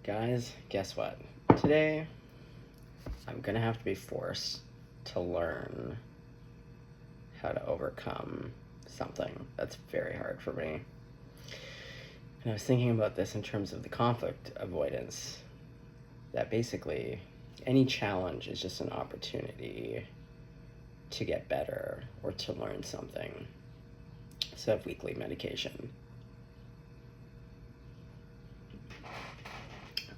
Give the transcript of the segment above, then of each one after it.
Guys, guess what? Today, I'm gonna have to be forced to learn how to overcome something that's very hard for me. And I was thinking about this in terms of the conflict avoidance, that basically any challenge is just an opportunity to get better or to learn something. Instead of weekly medication.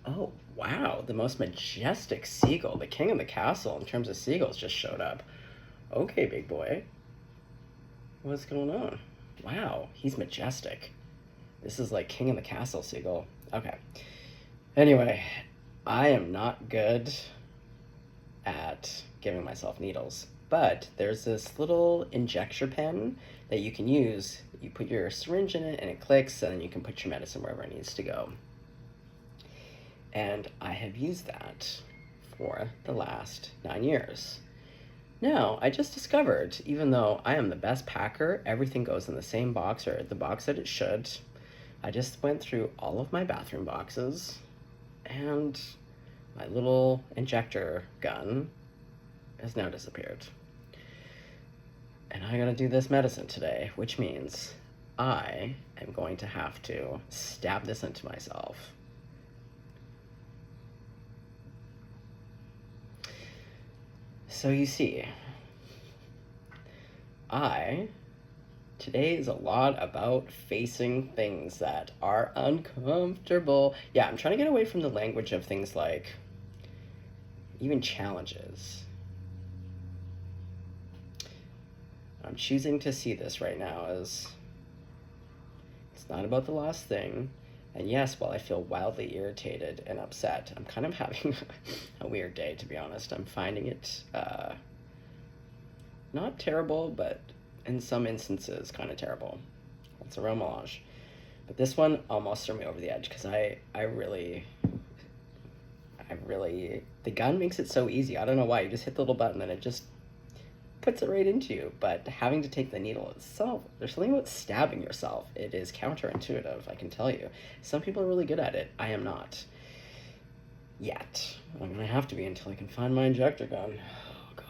Oh, wow, the most majestic seagull, the king of the castle in terms of seagulls, just showed up. Okay, big boy. What's going on? Wow, he's majestic. This is like king of the castle seagull. Okay. Anyway, I am not good at giving myself needles, but there's this little injector pen that you can use. You put your syringe in it and it clicks, and then you can put your medicine wherever it needs to go. And I have used that for the last 9 years. Now, I just discovered, even though I am the best packer, everything goes in the same box, or the box that it should. I just went through all of my bathroom boxes, and my little injector gun has now disappeared. And I gotta do this medicine today, which means I am going to have to stab this into myself. So you see, today is a lot about facing things that are uncomfortable. Yeah, I'm trying to get away from the language of things like even challenges. I'm choosing to see this right now as it's not about the last thing. And yes, while I feel wildly irritated and upset, I'm kind of having a weird day, to be honest. I'm finding it not terrible, but in some instances kind of terrible. It's a real melange. But this one almost threw me over the edge because I really, the gun makes it so easy. I don't know why. You just hit the little button and it just puts it right into you. But having to take the needle itself, there's something about stabbing yourself. It is counterintuitive, I can tell you. Some people are really good at it. I am not. Yet. I'm going to have to be until I can find my injector gun. Oh, God.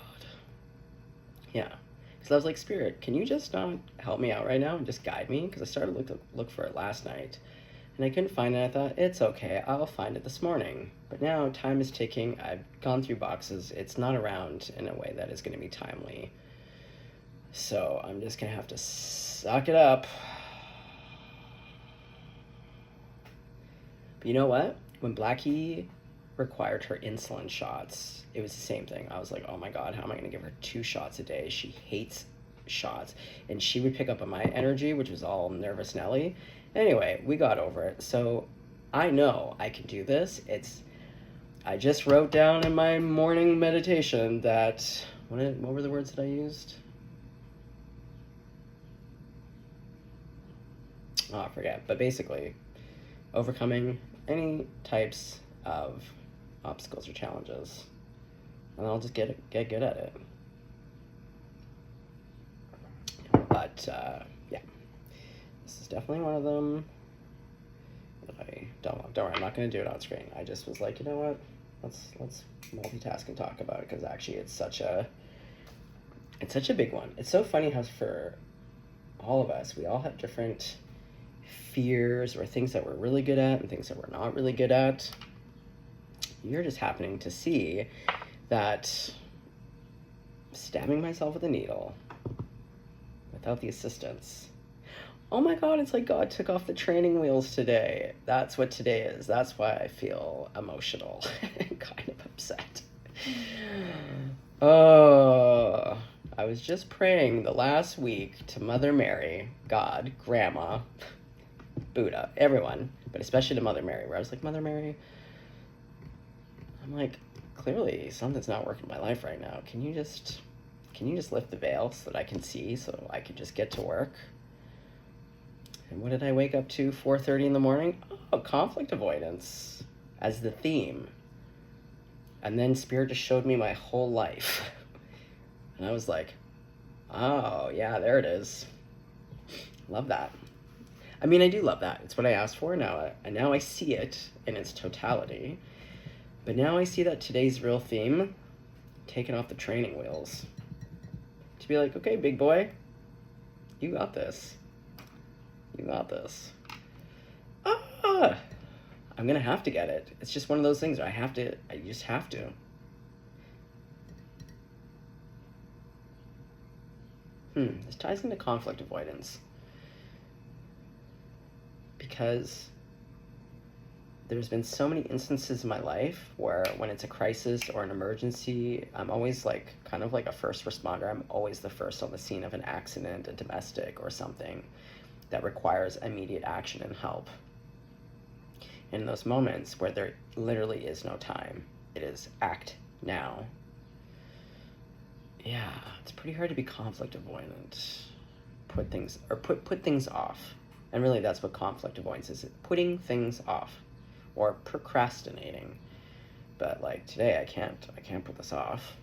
Yeah. Because I was like, Spirit, can you just not help me out right now and just guide me? Because I started to look for it last night. And I couldn't find it. I thought, it's okay, I'll find it this morning. But now time is ticking. I've gone through boxes. It's not around in a way that is going to be timely. So I'm just going to have to suck it up. But you know what? When Blackie required her insulin shots, it was the same thing. I was like, oh my God, how am I going to give her 2 shots a day? She hates shots. And she would pick up on my energy, which was all nervous Nelly. Anyway, we got over it. So I know I can do this. I just wrote down in my morning meditation that, what were the words that I used? Oh, I forget. But basically, overcoming any types of obstacles or challenges. And I'll just get good at it. But, yeah. This is definitely one of them that I don't love. Don't worry, I'm not going to do it on screen. I just was like, you know what? Let's multitask and talk about it, because actually it's such a big one. It's so funny how for all of us, we all have different fears or things that we're really good at and things that we're not really good at. You're just happening to see that stabbing myself with a needle without the assistance. Oh my God, it's like God took off the training wheels today. That's what today is. That's why I feel emotional and kind of upset. Oh, I was just praying the last week to Mother Mary, God, Grandma, Buddha, everyone, but especially to Mother Mary, where I was like, Mother Mary, I'm like, clearly something's not working in my life right now. Can you just lift the veil so that I can see, so I can just get to work? And what did I wake up to 4:30 in the morning? Oh, conflict avoidance as the theme. And then Spirit just showed me my whole life. And I was like, oh, yeah, there it is. Love that. I mean, I do love that. It's what I asked for now. And now I see it in its totality. But now I see that today's real theme, taking off the training wheels. To be like, okay, big boy, you got this. You got this. Ah! I'm going to have to get it. It's just one of those things where I just have to. This ties into conflict avoidance. Because there's been so many instances in my life where when it's a crisis or an emergency, I'm always like, kind of like a first responder. I'm always the first on the scene of an accident, a domestic or something that requires immediate action and help. In those moments where there literally is no time, it is act now. Yeah, it's pretty hard to be conflict avoidant. Put things off. And really that's what conflict avoidance is, putting things off or procrastinating. But like today I can't put this off.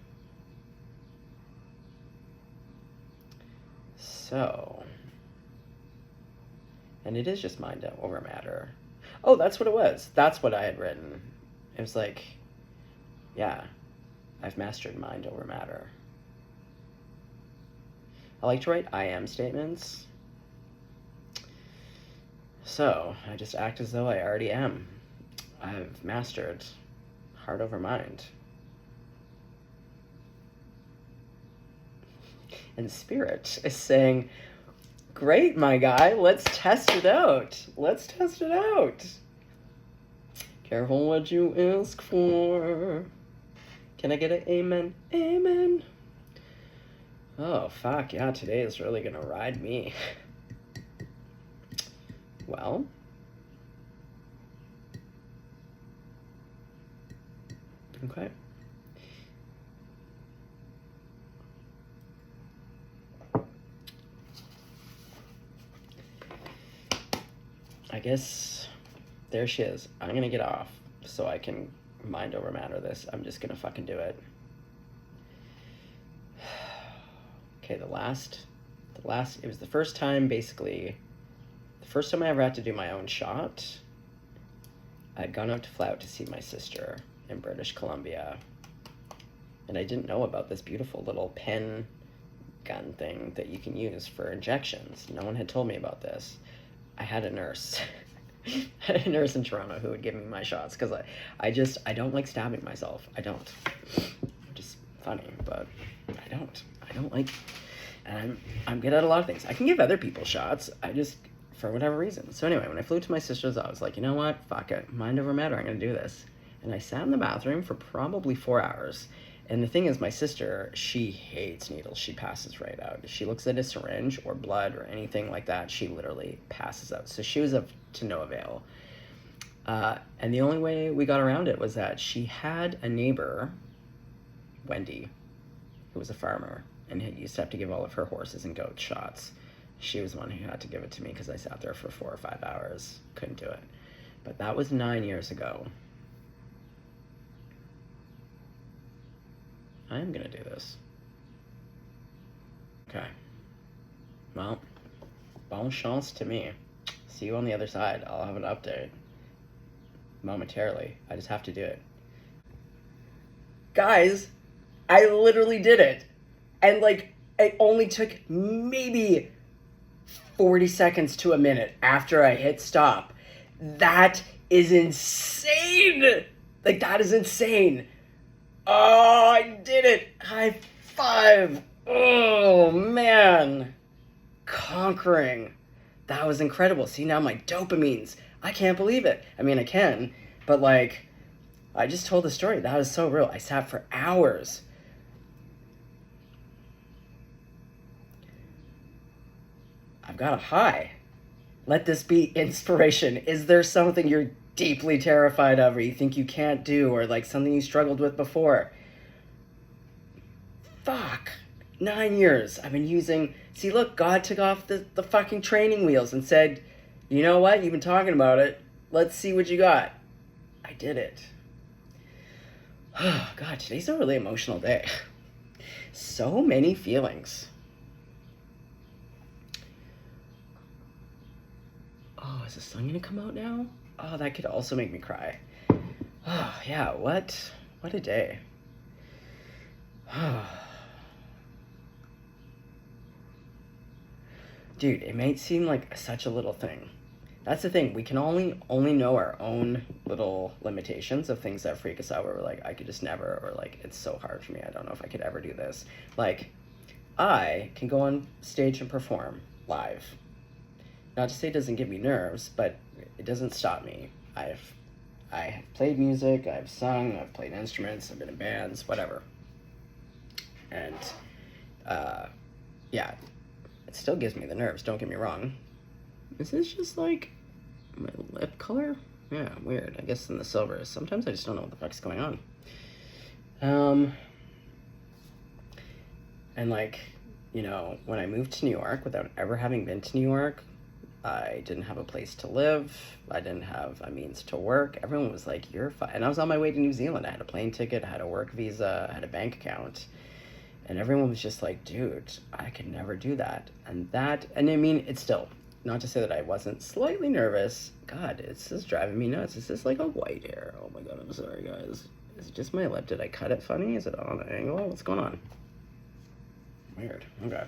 So, and it is just mind over matter. Oh, that's what it was. That's what I had written. It was like, yeah, I've mastered mind over matter. I like to write I am statements. So, I just act as though I already am. I've mastered heart over mind. And spirit is saying, great, my guy, let's test it out. Let's test it out. Careful what you ask for. Can I get an amen? Amen. Oh, fuck, yeah, today is really gonna ride me. Well, okay. I guess there she is. I'm gonna get off so I can mind over matter this. I'm just gonna fucking do it. Okay, it was the first time, basically, the first time I ever had to do my own shot. I'd gone out to fly out to see my sister in British Columbia. And I didn't know about this beautiful little pen gun thing that you can use for injections. No one had told me about this. I had a nurse. I had a nurse in Toronto who would give me my shots because I don't like stabbing myself. I don't. Just funny, but I don't like, and I'm good at a lot of things. I can give other people shots. I just, for whatever reason. So anyway, when I flew to my sister's, I was like, you know what? Fuck it. Mind over matter. I'm going to do this. And I sat in the bathroom for probably 4 hours. And the thing is, my sister, she hates needles. She passes right out. If she looks at a syringe or blood or anything like that, she literally passes out. So she was to no avail. And the only way we got around it was that she had a neighbor, Wendy, who was a farmer, and used to have to give all of her horses and goats shots. She was the one who had to give it to me because I sat there for 4 or 5 hours. Couldn't do it. But that was 9 years ago. I am going to do this. Okay. Well, bon chance to me. See you on the other side. I'll have an update momentarily. I just have to do it. Guys, I literally did it. And like, it only took maybe 40 seconds to a minute after I hit stop. That is insane. Like, that is insane. Oh, I did it. High five. Oh, man. Conquering. That was incredible. See, now my dopamines. I can't believe it. I mean, I can, but like, I just told the story. That was so real. I sat for hours. I've got a high. Let this be inspiration. Is there something you're deeply terrified of or you think you can't do or like something you struggled with before? Fuck. 9 years. I've been using... See, look, God took off the fucking training wheels and said, you know what? You've been talking about it. Let's see what you got. I did it. Oh, God, today's a really emotional day. So many feelings. is the sun gonna come out now? Oh, that could also make me cry. Oh, yeah, what a day. Dude, it may seem like such a little thing. That's the thing. We can only know our own little limitations of things that freak us out, where we're like, I could just never, or like, it's so hard for me. I don't know if I could ever do this. Like, I can go on stage and perform live. Not to say it doesn't give me nerves, but it doesn't stop me. I have played music, I've sung, I've played instruments, I've been in bands, whatever. And, yeah, it still gives me the nerves, don't get me wrong. Is this just like my lip color? Yeah, weird. I guess in the silver. Sometimes I just don't know what the fuck's going on. And like, you know, when I moved to New York, without ever having been to New York, I didn't have a place to live. I didn't have a means to work. Everyone was like, you're fine. And I was on my way to New Zealand. I had a plane ticket, I had a work visa, I had a bank account. And everyone was just like, dude, I could never do that. And I mean, it's still, not to say that I wasn't slightly nervous. God, it's just driving me nuts. Is this like a white hair? Oh my God, I'm sorry, guys. Is it just my lip? Did I cut it funny? Is it on an angle? What's going on? Weird. Okay.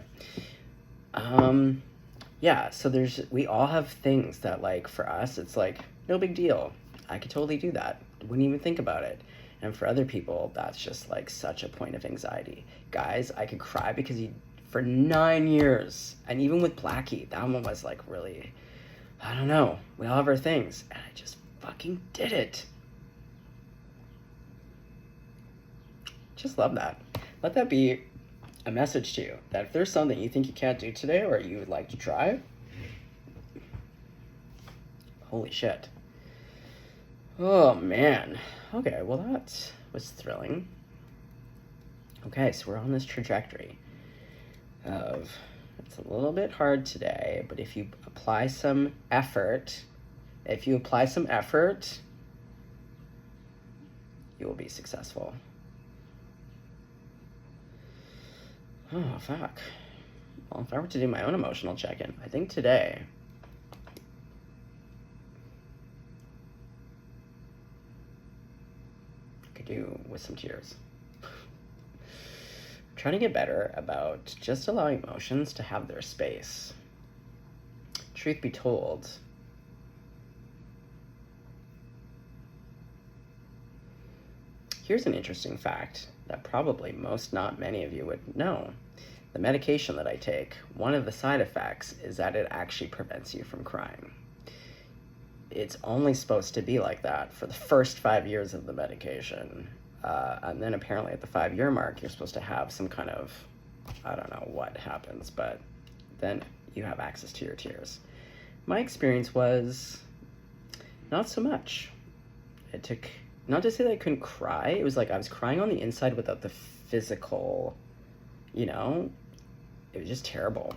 Yeah, so we all have things that, like, for us, it's like, no big deal. I could totally do that. Wouldn't even think about it. And for other people, that's just, like, such a point of anxiety. Guys, I could cry because for 9 years, and even with Blackie, that one was, like, really, I don't know. We all have our things, and I just fucking did it. Just love that. Let that be a message to you, that if there's something you think you can't do today or you would like to try, holy shit. Oh man. Okay, well that was thrilling. Okay, so we're on this trajectory of, it's a little bit hard today, but if you apply some effort, you will be successful. Oh, fuck. Well, if I were to do my own emotional check-in, I think today I could do with some tears. I'm trying to get better about just allowing emotions to have their space. Truth be told, here's an interesting fact that probably not many of you would know. The medication that I take, one of the side effects is that it actually prevents you from crying. It's only supposed to be like that for the first 5 years of the medication. And then apparently at the 5-year mark, you're supposed to have some kind of, I don't know what happens, but then you have access to your tears. My experience was not so much. It took, not to say that I couldn't cry, it was like I was crying on the inside without the physical, you know? It was just terrible,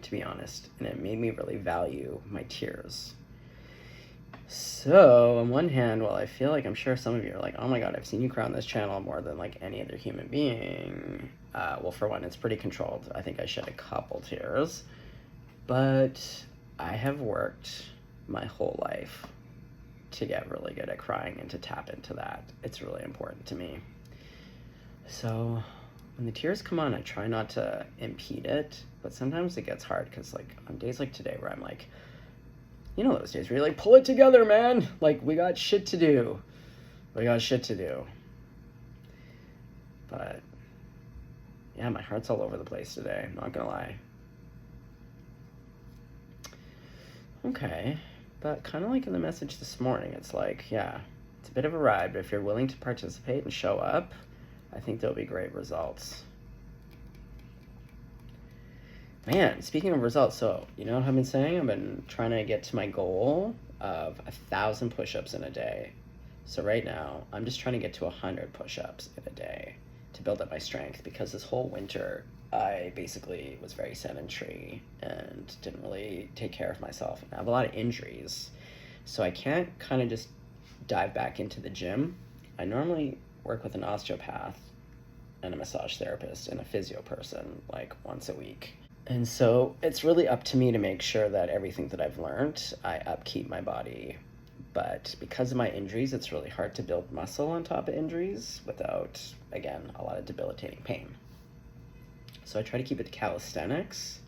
to be honest. And it made me really value my tears. So, on one hand, while I feel like I'm sure some of you are like, oh my God, I've seen you cry on this channel more than like any other human being. Well, for one, it's pretty controlled. I think I shed a couple tears. But I have worked my whole life to get really good at crying and to tap into that. It's really important to me. So when the tears come on, I try not to impede it, but sometimes it gets hard because like on days like today where I'm like, you know those days where you're like, pull it together, man. Like, we got shit to do. But yeah, my heart's all over the place today, I'm not gonna lie. Okay, but kind of like in the message this morning, it's like, yeah, it's a bit of a ride, but if you're willing to participate and show up, I think there'll be great results. Man, speaking of results, so you know what I've been saying? I've been trying to get to my goal of 1,000 push-ups in a day. So right now, I'm just trying to get to 100 push-ups in a day to build up my strength, because this whole winter, I basically was very sedentary and didn't really take care of myself. I have a lot of injuries, so I can't kind of just dive back into the gym. I normally work with an osteopath and a massage therapist and a physio person like once a week. And so it's really up to me to make sure that everything that I've learned, I upkeep my body. But because of my injuries, it's really hard to build muscle on top of injuries without, again, a lot of debilitating pain. So I try to keep it to calisthenics.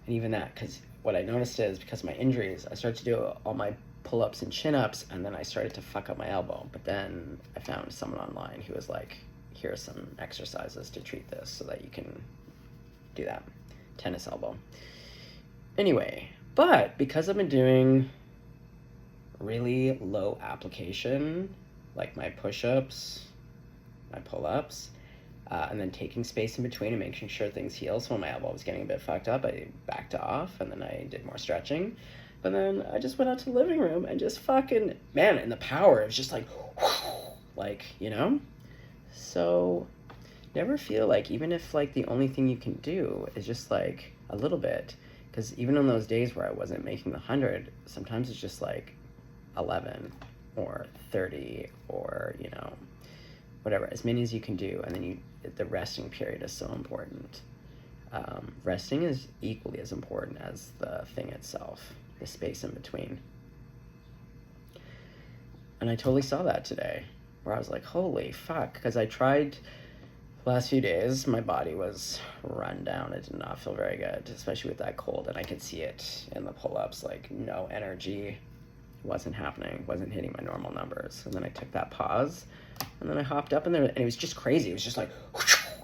And even that, because what I noticed is because of my injuries, I started to do all my pull-ups and chin-ups, and then I started to fuck up my elbow. But then I found someone online who was like, here are some exercises to treat this so that you can do that. Tennis elbow. Anyway, but because I've been doing really low application, like my push-ups, my pull-ups, and then taking space in between and making sure things heal. So when my elbow was getting a bit fucked up, I backed off, and then I did more stretching. But then I just went out to the living room and just fucking, man, and the power, it was just like, like, you know? So never feel like, even if like the only thing you can do is just like a little bit, because even on those days where I wasn't making the 100, sometimes it's just like 11 or 30 or, you know, whatever, as many as you can do. And then the resting period is so important. Resting is equally as important as the thing itself, the space in between. And I totally saw that today, where I was like, holy fuck, because I tried the last few days, my body was run down. It did not feel very good, especially with that cold, and I could see it in the pull-ups, like no energy, wasn't happening, wasn't hitting my normal numbers. And then I took that pause, and then I hopped up in there, and it was just crazy. It was just like,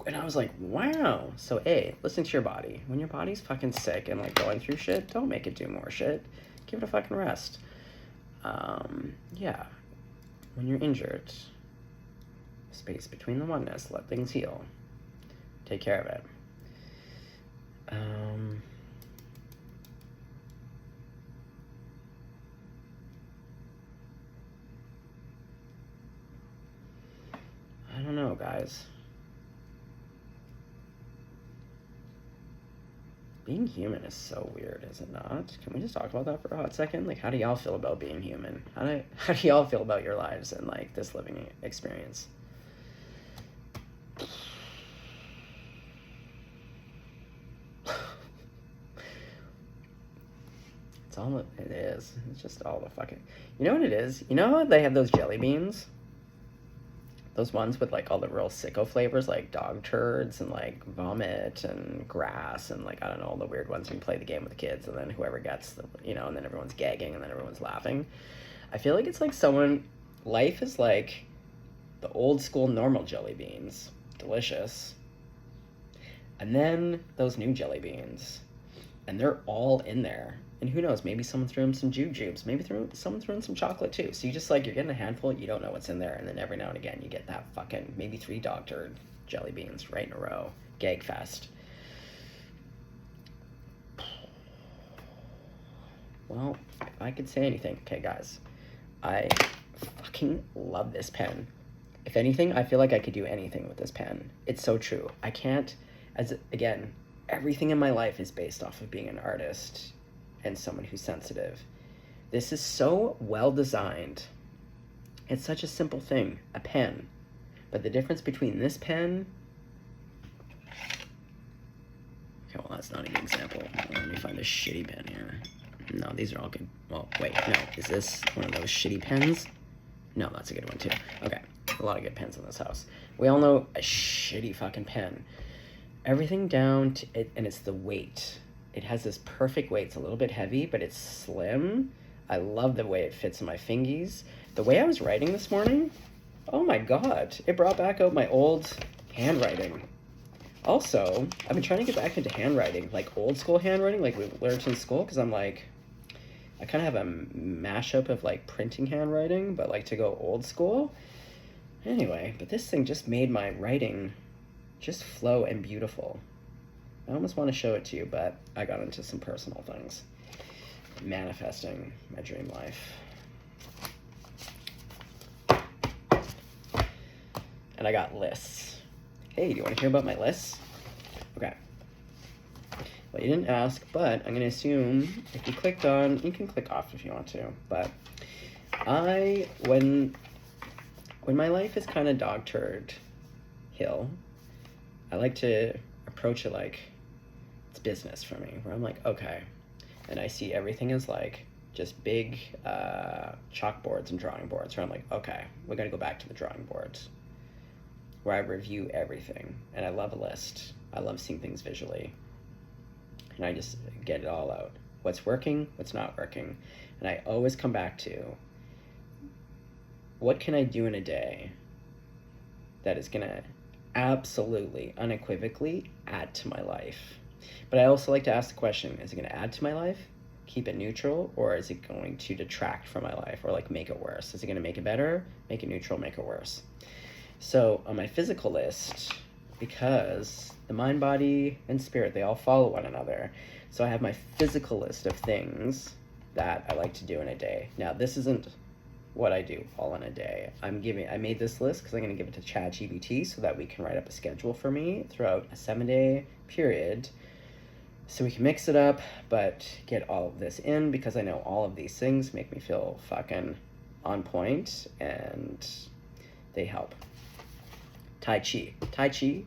and I was like, wow. So A, listen to your body. When your body's fucking sick and like going through shit, don't make it do more shit. Give it a fucking rest. Yeah. When you're injured, space between the oneness, let things heal. Take care of it. I don't know, guys. Being human is so weird, is it not? Can we just talk about that for a hot second? Like, how do y'all feel about being human? How do y'all feel about your lives and like this living experience? It's all it is. It's just all the fucking. You know what it is? You know how they have those jelly beans? Those ones with like all the real sicko flavors, like dog turds and like vomit and grass and like, I don't know, all the weird ones. You can play the game with the kids, and then whoever gets the, you know, and then everyone's gagging and then everyone's laughing. I feel like it's like life is like the old school normal jelly beans, delicious, and then those new jelly beans, and they're all in there. And who knows, maybe someone threw in some jujubes, maybe someone threw in some chocolate too. So you just like, you're getting a handful, you don't know what's in there, and then every now and again you get that fucking maybe 3 doctored jelly beans right in a row. Gag fest. Well, if I could say anything, okay guys, I fucking love this pen. If anything, I feel like I could do anything with this pen. It's so true. I can't, again, everything in my life is based off of being an artist and someone who's sensitive. This is so well designed. It's such a simple thing, a pen. But the difference between this pen... Okay, well, that's not a good example. Let me find a shitty pen here. No, these are all good. Well, wait, no. Is this one of those shitty pens? No, that's a good one, too. Okay, a lot of good pens in this house. We all know a shitty fucking pen. Everything down to it, and it's the weight. It has this perfect weight. It's a little bit heavy, but it's slim. I love the way it fits in my fingies. The way I was writing this morning, oh my god, it brought back out my old handwriting. Also, I've been trying to get back into handwriting, like old school handwriting, like we learned in school, because I'm like, I kind of have a mashup of like printing handwriting, but like to go old school. Anyway, but this thing just made my writing just flow and beautiful. I almost want to show it to you, but I got into some personal things. Manifesting my dream life. And I got lists. Hey, do you want to hear about my lists? Okay. Well, you didn't ask, but I'm going to assume if you clicked on, you can click off if you want to, but when my life is kind of dog turd hill, I like to approach it like, it's business for me, where I'm like, okay, and I see everything as like just big chalkboards and drawing boards, where I'm like, okay, we got to go back to the drawing boards, where I review everything, and I love a list. I love seeing things visually, and I just get it all out. What's working, what's not working, and I always come back to, what can I do in a day that is gonna absolutely, unequivocally add to my life? But I also like to ask the question, is it gonna add to my life, keep it neutral, or is it going to detract from my life, or like make it worse? Is it gonna make it better, make it neutral, make it worse? So on my physical list, because the mind, body, and spirit, they all follow one another. So I have my physical list of things that I like to do in a day. Now, this isn't what I do all in a day. I made this list because I'm going to give it to ChatGPT so that we can write up a schedule for me throughout a 7-day period, so we can mix it up, but get all of this in, because I know all of these things make me feel fucking on point, and they help. Tai Chi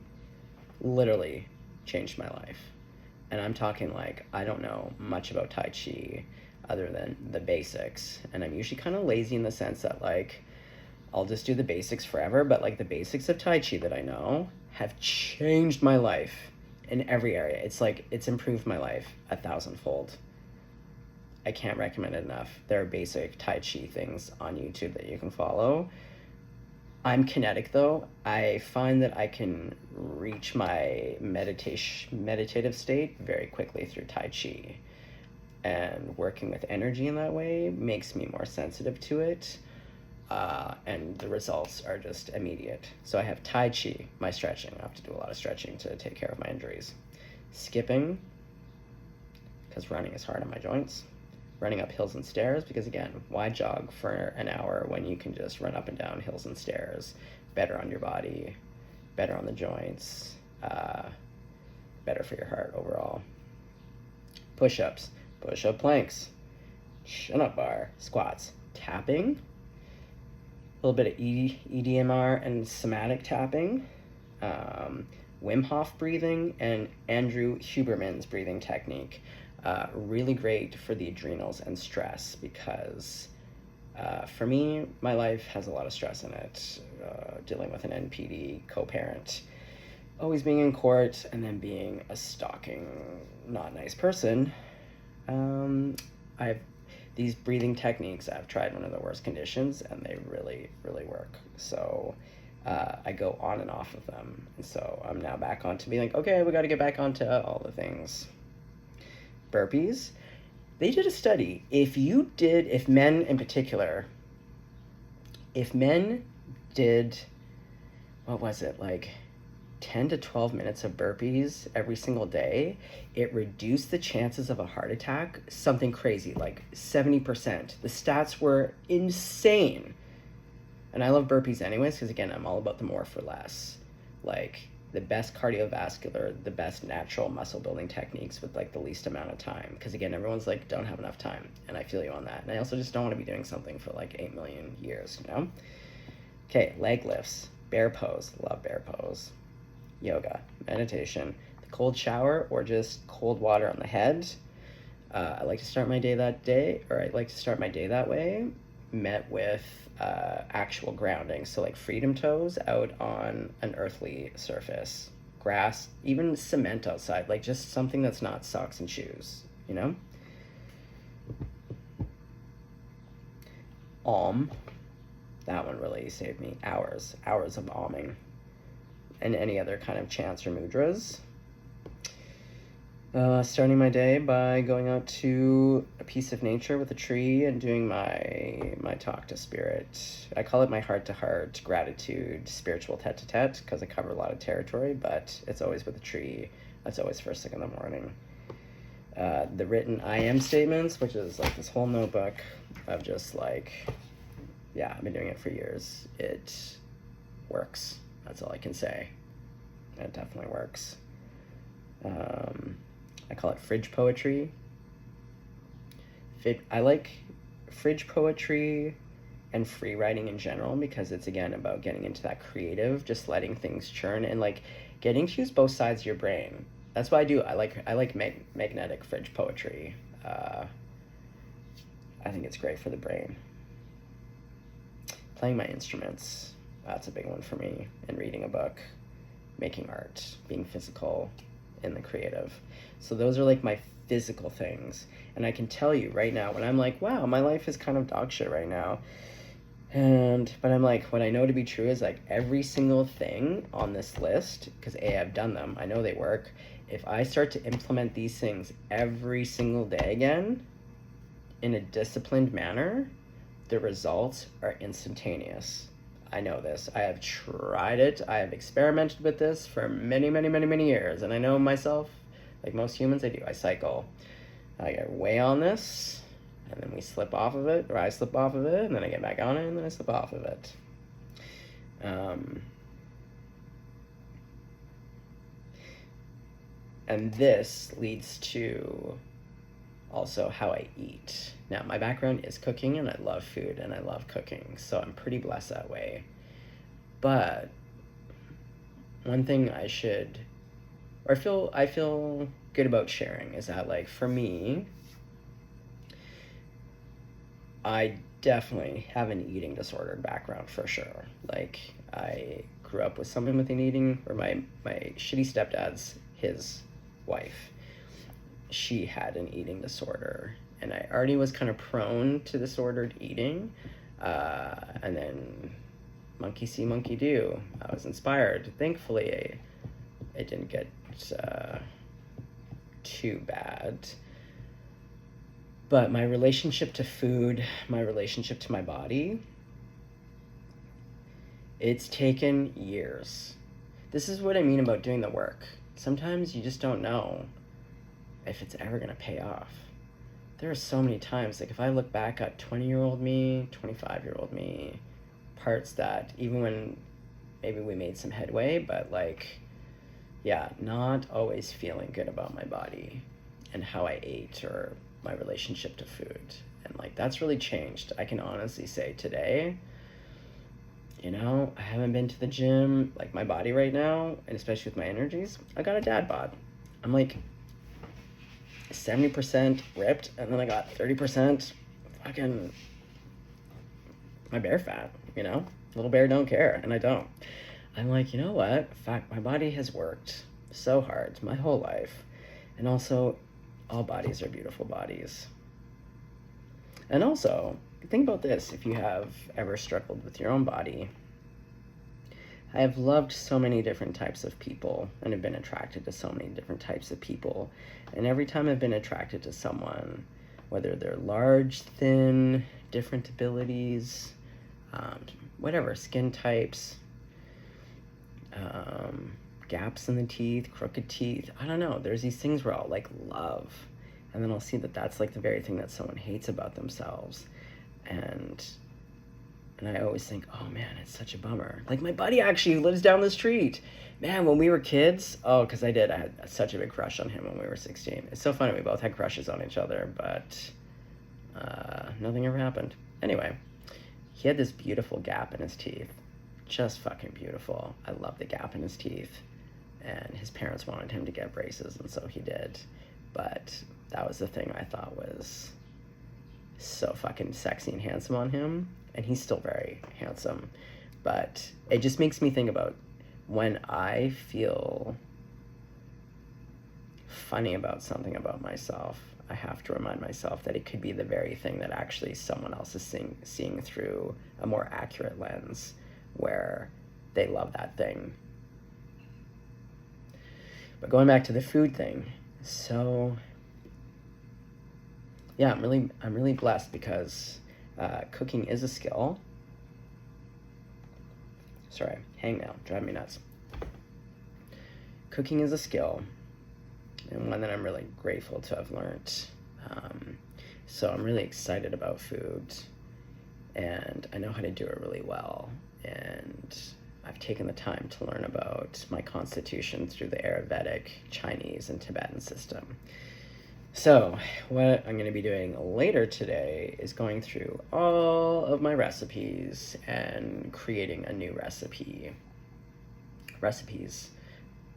literally changed my life. And I'm talking like, I don't know much about Tai Chi other than the basics. And I'm usually kind of lazy in the sense that like, I'll just do the basics forever, but like the basics of Tai Chi that I know have changed my life in every area. It's like, it's improved my life 1,000-fold. I can't recommend it enough. There are basic Tai Chi things on YouTube that you can follow. I'm kinetic though. I find that I can reach my meditative state very quickly through Tai Chi. And working with energy in that way makes me more sensitive to it. And the results are just immediate. So I have Tai Chi, my stretching. I have to do a lot of stretching to take care of my injuries. Skipping, because running is hard on my joints. Running up hills and stairs, because again, why jog for an hour when you can just run up and down hills and stairs? Better on your body, better on the joints, better for your heart overall. Push-ups, push-up planks, chin-up bar, squats, tapping, a little bit of EDMR and somatic tapping, Wim Hof breathing, and Andrew Huberman's breathing technique. Really great for the adrenals and stress, because for me, my life has a lot of stress in it. Dealing with an NPD co-parent, always being in court, and then being a stalking, not nice person. I've these breathing techniques, I've tried one of the worst conditions, and they really, really work. So I go on and off of them. And so I'm now back on to being like, okay, we got to get back onto all the things. Burpees. They did a study. If men in particular, if men did, what was it, like 10 to 12 minutes of burpees every single day, it reduced the chances of a heart attack, something crazy, like 70%. The stats were insane. And I love burpees anyways, because again, I'm all about the more for less. Like, the best cardiovascular, the best natural muscle building techniques with like the least amount of time. Because again, everyone's like, don't have enough time. And I feel you on that. And I also just don't want to be doing something for like 8 million years, you know? Okay, leg lifts, bear pose, love bear pose, yoga, meditation, the cold shower, or just cold water on the head. I like to start my day that way, met with actual grounding. So like freedom toes out on an earthly surface, grass, even cement outside, like just something that's not socks and shoes, you know? That one really saved me hours of alming, and any other kind of chants or mudras. Starting my day by going out to a piece of nature with a tree and doing my talk to spirit. I call it my heart-to-heart gratitude spiritual tete-a-tete, because I cover a lot of territory, but it's always with a tree. That's always first thing in the morning. The written I am statements, which is like this whole notebook of just like, yeah, I've been doing it for years. It works. That's all I can say. It definitely works. I call it fridge poetry. I like fridge poetry and free writing in general, because it's again about getting into that creative, just letting things churn and like getting to use both sides of your brain. that's what I do. I like magnetic fridge poetry. I think it's great for the brain. Playing my instruments, that's a big one for me. And reading a book, making art, being physical in the creative. So those are like my physical things. And I can tell you right now, when I'm like, wow, my life is kind of dog shit right now. But I'm like, what I know to be true is like every single thing on this list, because I've done them, I know they work. If I start to implement these things every single day again, in a disciplined manner, the results are instantaneous. I know this. I have tried it. I have experimented with this for many, many, many, many years. And I know myself, like most humans, I do. I cycle. I get way on this, and then we slip off of it, or I slip off of it, and then I get back on it, and then I slip off of it. And this leads to also how I eat. Now, my background is cooking, and I love food, and I love cooking, so I'm pretty blessed that way. But one thing I feel good about sharing is that, like, for me, I definitely have an eating disorder background for sure. Like, I grew up with someone with an eating, or my shitty stepdad's, his wife, she had an eating disorder, and I already was kind of prone to disordered eating, and then monkey see, monkey do. I was inspired. Thankfully, it didn't get too bad. But my relationship to food, my relationship to my body, it's taken years. This is what I mean about doing the work. Sometimes you just don't know if it's ever gonna pay off. There are so many times, like if I look back at 20-year-old me, 25-year-old me, parts that even when maybe we made some headway, but like, yeah, not always feeling good about my body and how I ate or my relationship to food. And like, that's really changed. I can honestly say today, you know, I haven't been to the gym, like my body right now, and especially with my energies, I got a dad bod. I'm like 70% ripped, and then I got 30% fucking my bear fat, you know? Little bear don't care, and I don't. I'm like, you know what? Fuck, my body has worked so hard my whole life. And also, all bodies are beautiful bodies. And also, think about this, if you have ever struggled with your own body. I have loved so many different types of people and have been attracted to so many different types of people. And every time I've been attracted to someone, whether they're large, thin, different abilities, whatever, skin types, gaps in the teeth, crooked teeth, I don't know, there's these things where I'll like love, and then I'll see that that's like the very thing that someone hates about themselves, and I always think, oh man, it's such a bummer. Like my buddy actually lives down the street. Man, when we were kids, because I had such a big crush on him when we were 16. It's so funny, we both had crushes on each other, but nothing ever happened. Anyway, he had this beautiful gap in his teeth. Just fucking beautiful. I love the gap in his teeth. And his parents wanted him to get braces, and so he did. But that was the thing I thought was so fucking sexy and handsome on him. And he's still very handsome. But it just makes me think about when I feel funny about something about myself, I have to remind myself that it could be the very thing that actually someone else is seeing through a more accurate lens, where they love that thing. But going back to the food thing, so yeah, I'm really blessed because cooking is a skill. Sorry, hangnail, drive me nuts. Cooking is a skill, and one that I'm really grateful to have learned. So I'm really excited about food, and I know how to do it really well. And I've taken the time to learn about my constitution through the Ayurvedic, Chinese, and Tibetan system. So what I'm going to be doing later today is going through all of my recipes and creating a new recipes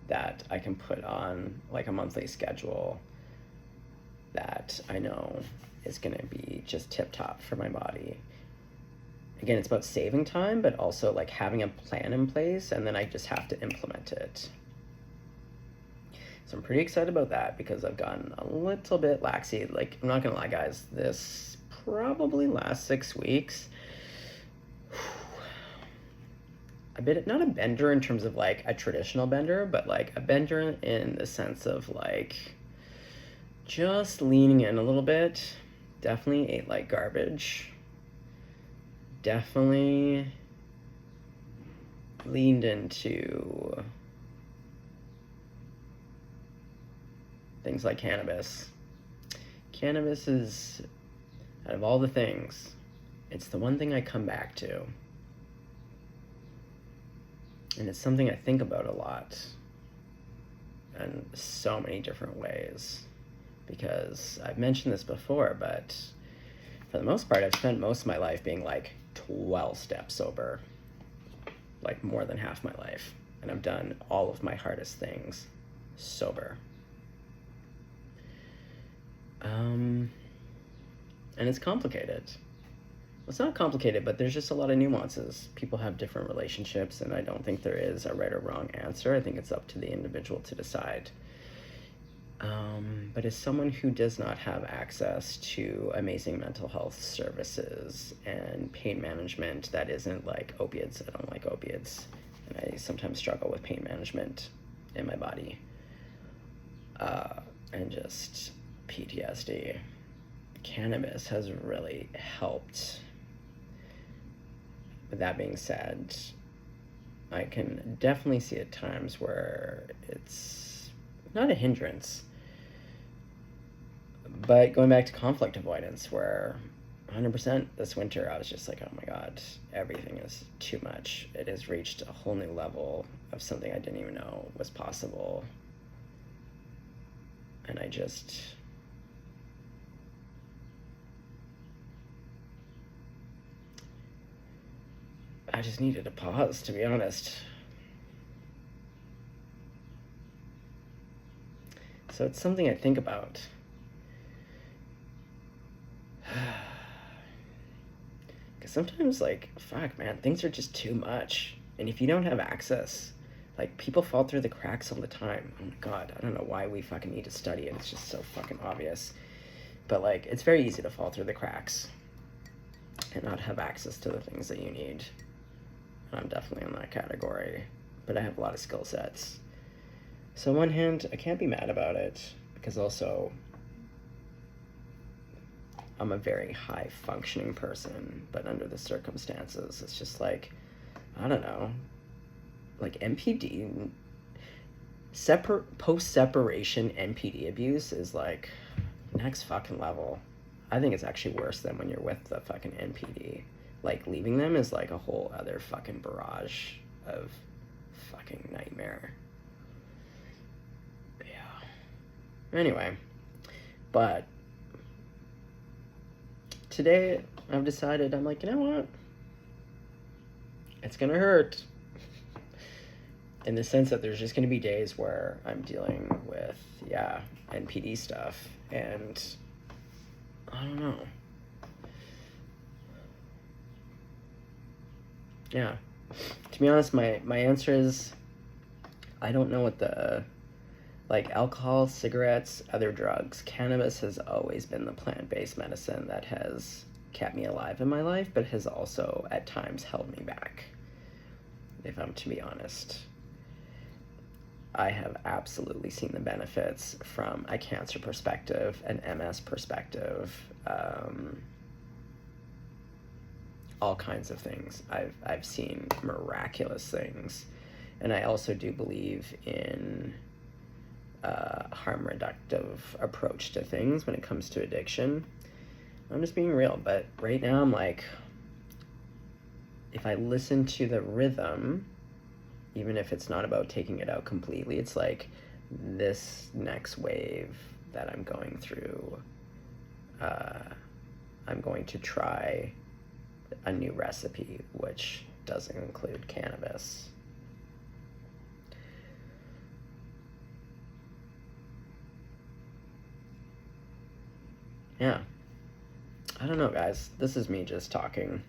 that I can put on like a monthly schedule that I know is going to be just tip top for my body. Again, it's about saving time, but also like having a plan in place, and then I just have to implement it. So I'm pretty excited about that because I've gotten a little bit laxy. Like, I'm not gonna lie, guys, this probably last 6 weeks, a bit, not a bender in terms of like a traditional bender, but like a bender in the sense of like just leaning in a little bit. Definitely ate like garbage. Definitely leaned into things like cannabis. Cannabis is, out of all the things, it's the one thing I come back to. And it's something I think about a lot in so many different ways. Because I've mentioned this before, but for the most part, I've spent most of my life being like 12 steps sober. Like more than half my life. And I've done all of my hardest things sober. And it's complicated. It's not complicated, but there's just a lot of nuances. People have different relationships, and I don't think there is a right or wrong answer. I think it's up to the individual to decide. But as someone who does not have access to amazing mental health services and pain management that isn't like opiates, I don't like opiates, and I sometimes struggle with pain management in my body, and just PTSD. Cannabis has really helped. With that being said, I can definitely see at times where it's not a hindrance, but going back to conflict avoidance, where 100% this winter I was just like, oh my god, everything is too much. It has reached a whole new level of something I didn't even know was possible. And I just needed a pause, to be honest. So it's something I think about. Because sometimes, like, fuck, man, things are just too much. And if you don't have access, like, people fall through the cracks all the time. Oh my god, I don't know why we fucking need to study it. It's just so fucking obvious. But, like, it's very easy to fall through the cracks and not have access to the things that you need. And I'm definitely in that category. But I have a lot of skill sets. So on one hand, I can't be mad about it, because also I'm a very high functioning person, but under the circumstances, it's just like, I don't know, like MPD, post-separation MPD abuse is like next fucking level. I think it's actually worse than when you're with the fucking MPD. Like, leaving them is like a whole other fucking barrage of fucking nightmare. Anyway, but today I've decided, I'm like, you know what? It's gonna hurt. In the sense that there's just gonna be days where I'm dealing with, NPD stuff, and I don't know. Yeah. To be honest, my answer is, I don't know what the... Like alcohol, cigarettes, other drugs, cannabis has always been the plant-based medicine that has kept me alive in my life, but has also at times held me back, if I'm to be honest. I have absolutely seen the benefits from a cancer perspective, an MS perspective, all kinds of things. I've seen miraculous things, and I also do believe in harm reductive approach to things when it comes to addiction. I'm just being real, but right now I'm like, if I listen to the rhythm, even if it's not about taking it out completely, it's like this next wave that I'm going through, I'm going to try a new recipe, which doesn't include cannabis. yeah. I don't know, guys. This is me just talking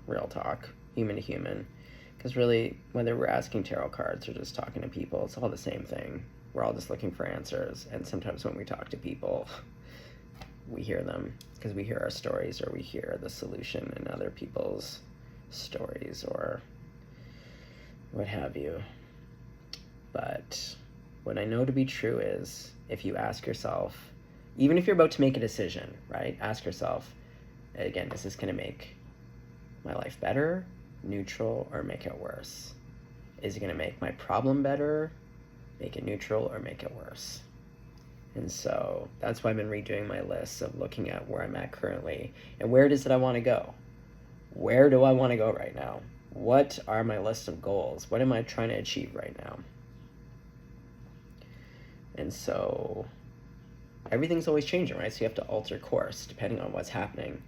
real talk, human to human. Because really, whether we're asking tarot cards or just talking to people, it's all the same thing. We're all just looking for answers. And sometimes when we talk to people, we hear them because we hear our stories, or we hear the solution in other people's stories, or what have you. But what I know to be true is, if you ask yourself, even if you're about to make a decision, right? Ask yourself, again, is this going to make my life better, neutral, or make it worse? Is it going to make my problem better, make it neutral, or make it worse? And so that's why I've been redoing my lists of looking at where I'm at currently and where it is that I want to go. Where do I want to go right now? What are my list of goals? What am I trying to achieve right now? And so everything's always changing, right? So you have to alter course depending on what's happening.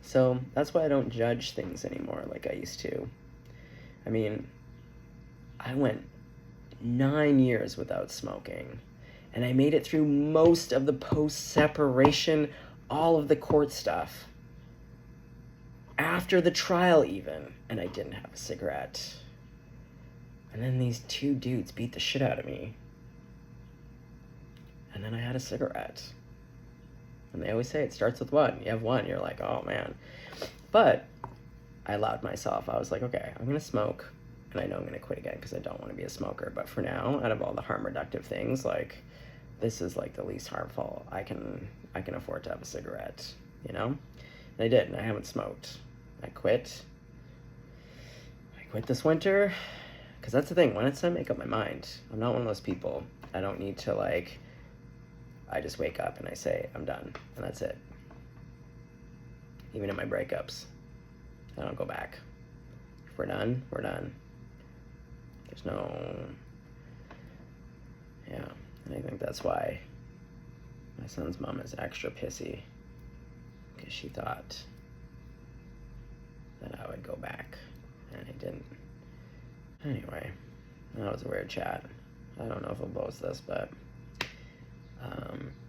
So that's why I don't judge things anymore like I used to. I mean, I went 9 years without smoking, and I made it through most of the post-separation, all of the court stuff, after the trial even, and I didn't have a cigarette. And then these two dudes beat the shit out of me, and then I had a cigarette. And they always say it starts with one. You have one, you're like, oh man. But I allowed myself. I was like, okay, I'm going to smoke. And I know I'm going to quit again because I don't want to be a smoker. But for now, out of all the harm reductive things, like, this is like the least harmful. I can afford to have a cigarette, you know? And I did, and I haven't smoked. I quit this winter, because that's the thing. When it's time to make up my mind, I'm not one of those people. I don't need to, like, I just wake up and I say, I'm done, and that's it. Even in my breakups, I don't go back. If we're done, we're done. There's no, yeah, and I think that's why my son's mom is extra pissy, because she thought that I would go back, and I didn't. Anyway, that was a weird chat. I don't know if I'll post this, but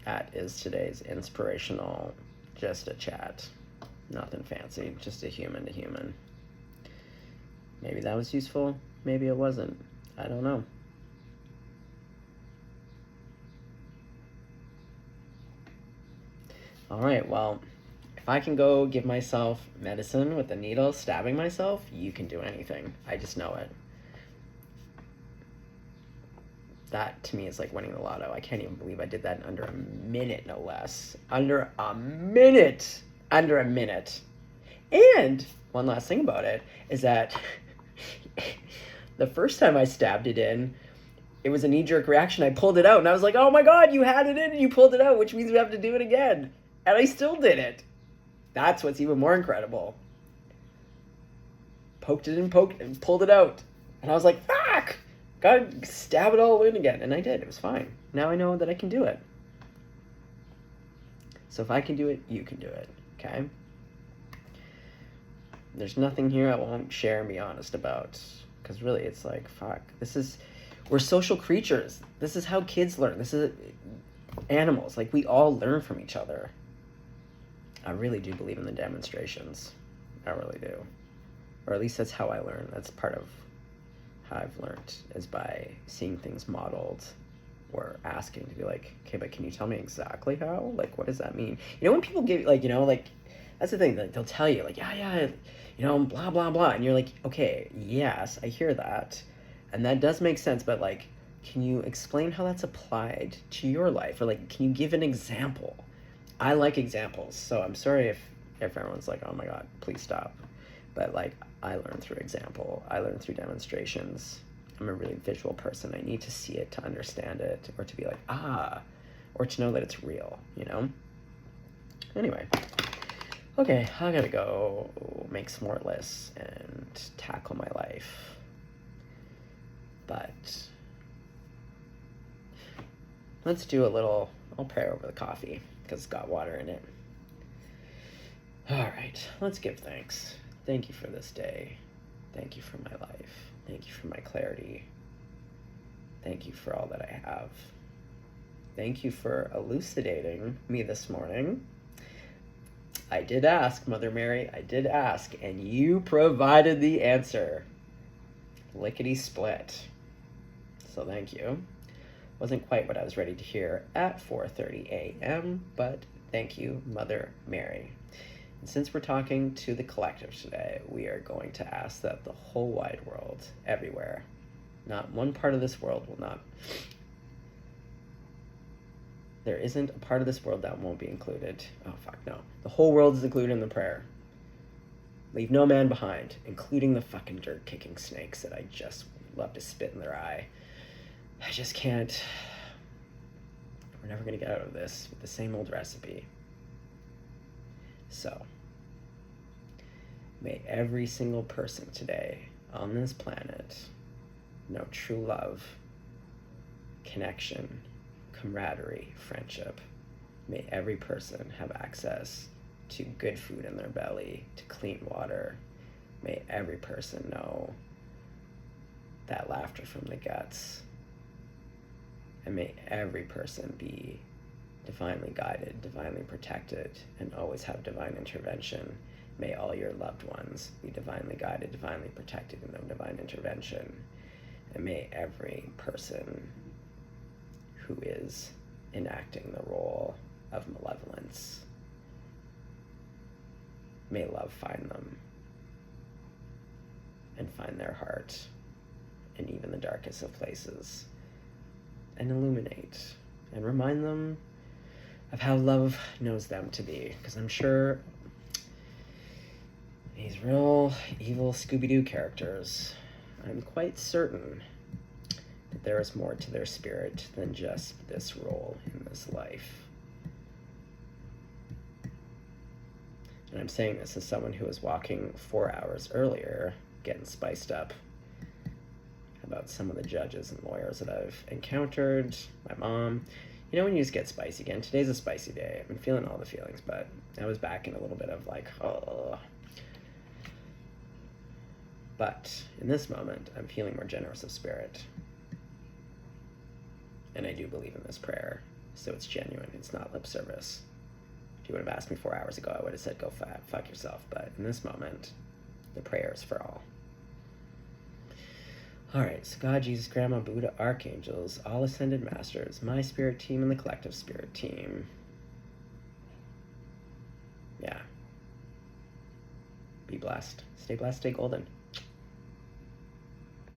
at is today's inspirational, just a chat. Nothing fancy, just a human to human. Maybe that was useful, maybe it wasn't. I don't know. All right, well, if I can go give myself medicine with a needle, stabbing myself, you can do anything. I just know it. That, to me, is like winning the lotto. I can't even believe I did that in under a minute, no less. Under a minute! Under a minute. And one last thing about it is that the first time I stabbed it in, it was a knee-jerk reaction. I pulled it out, and I was like, oh my god, you had it in and you pulled it out, which means we have to do it again. And I still did it. That's what's even more incredible. Poked it and pulled it out. And I was like, fuck! Gotta stab it all in again. And I did. It was fine. Now I know that I can do it. So if I can do it, you can do it. Okay? There's nothing here I won't share and be honest about. Because really, it's like, fuck. We're social creatures. This is how kids learn. This is animals. Like, we all learn from each other. I really do believe in the demonstrations. I really do. Or at least that's how I learn. That's part of how I've learned, is by seeing things modeled or asking to be like, okay, but can you tell me exactly how? Like, what does that mean? You know, when people give, like, you know, like, that's the thing, like, they'll tell you, like, yeah, you know, blah, blah, blah. And you're like, okay, yes, I hear that. And that does make sense, but, like, can you explain how that's applied to your life? Or, like, can you give an example? I like examples, so I'm sorry if everyone's like, oh my god, please stop. But, like, I learn through example. I learn through demonstrations. I'm a really visual person. I need to see it to understand it, or to be like, ah, or to know that it's real, you know? Anyway. Okay, I gotta go make some more lists and tackle my life. But let's do a little, I'll pray over the coffee, because it's got water in it. All right, let's give thanks. Thank you for this day. Thank you for my life. Thank you for my clarity. Thank you for all that I have. Thank you for elucidating me this morning. I did ask, Mother Mary. I did ask, and you provided the answer. Lickety split. So thank you. Wasn't quite what I was ready to hear at 4:30 a.m., but thank you, Mother Mary. And since we're talking to the collective today, we are going to ask that the whole wide world, everywhere, not one part of this world will not. There isn't a part of this world that won't be included. Oh, fuck, no. The whole world is included in the prayer. Leave no man behind, including the fucking dirt-kicking snakes that I just love to spit in their eye. I just can't. We're never going to get out of this with the same old recipe. So, may every single person today on this planet know true love, connection, camaraderie, friendship. May every person have access to good food in their belly, to clean water. May every person know that laughter from the guts. And may every person be divinely guided, divinely protected, and always have divine intervention. May all your loved ones be divinely guided, divinely protected, and have divine intervention. And may every person who is enacting the role of malevolence, may love find them and find their heart in even the darkest of places, and illuminate and remind them of how love knows them to be. Because I'm sure these real evil Scooby-Doo characters, I'm quite certain that there is more to their spirit than just this role in this life. And I'm saying this as someone who was walking 4 hours earlier, getting spiced up about some of the judges and lawyers that I've encountered, my mom. You know when you just get spicy again? Today's a spicy day. I've been feeling all the feelings, but I was back in a little bit of like, oh. But in this moment, I'm feeling more generous of spirit. And I do believe in this prayer, so it's genuine. It's not lip service. If you would have asked me 4 hours ago, I would have said, go fuck yourself. But in this moment, the prayer is for all. All right, so God, Jesus, Grandma, Buddha, archangels, all ascended masters, my spirit team, and the collective spirit team. Yeah. Be blessed. Stay blessed, stay golden.